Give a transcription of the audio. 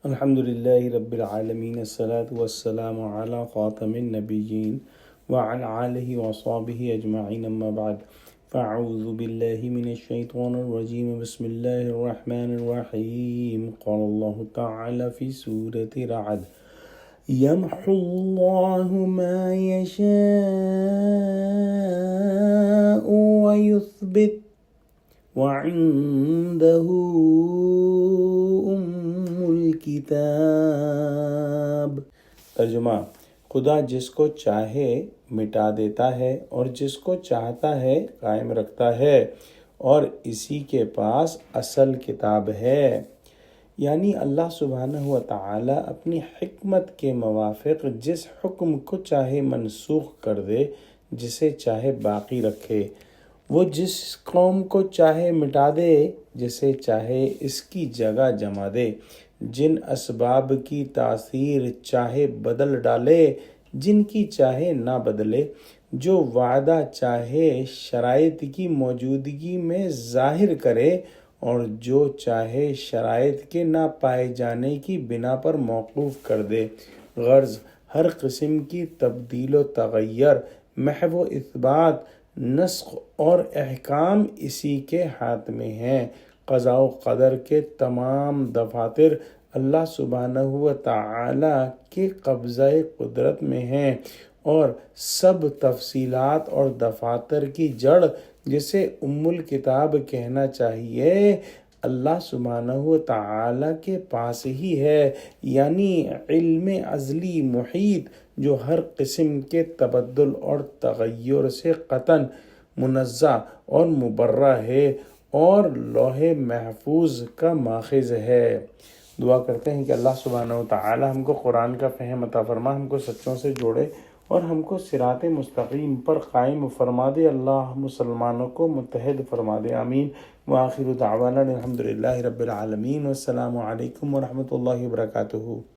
الحمد لله رب العالمين، الصلاة والسلام على خاتم النبيين وعلى آله وصحبه أجمعين، أما بعد فأعوذ بالله من الشيطان الرجيم. بسم الله الرحمن الرحيم. قال الله تعالى في سورة رعد: يمحو الله ما يشاء ويثبت وعنده الکتاب. ترجمہ: خدا جس کو چاہے مٹا دیتا ہے اور جس کو چاہتا ہے قائم رکھتا ہے، اور اسی کے پاس اصل کتاب ہے. یعنی اللہ سبحانہ و تعالی اپنی حکمت کے موافق جس حکم کو چاہے منسوخ کر دے، جسے چاہے باقی رکھے. وہ جس قوم کو چاہے مٹا دے، جسے چاہے اس کی جگہ جما دے. جن اسباب کی تاثیر چاہے بدل ڈالے، جن کی چاہے نہ بدلے. جو وعدہ چاہے شرائط کی موجودگی میں ظاہر کرے، اور جو چاہے شرائط کے نہ پائے جانے کی بنا پر موقوف کر دے. غرض ہر قسم کی تبدیل و تغیر، محو و اثبات، نسخ اور احکام اسی کے ہاتھ میں ہیں. قضاء و قدر کے تمام دفاتر اللہ سبحانہ و تعالی کے قبضہ قدرت میں ہیں، اور سب تفصیلات اور دفاتر کی جڑ، جسے الکتاب کہنا چاہیے، اللہ سبحانہ و تعالی کے پاس ہی ہے. یعنی علم ازلی محیط جو ہر قسم کے تبدل اور تغیر سے قطعاً منزہ اور مبرہ ہے، اور لوح محفوظ کا ماخذ ہے. دعا کرتے ہیں کہ اللہ سبحانہ و تعالی ہم کو قرآن کا فہم عطا فرما، ہم کو سچوں سے جوڑے اور ہم کو صراط مستقیم پر قائم فرما دے. اللہ مسلمانوں کو متحد فرما دے. آمین. وآخر دعوانا الحمد للہ رب العالمین، والسلام علیکم ورحمۃ اللہ وبرکاتہ.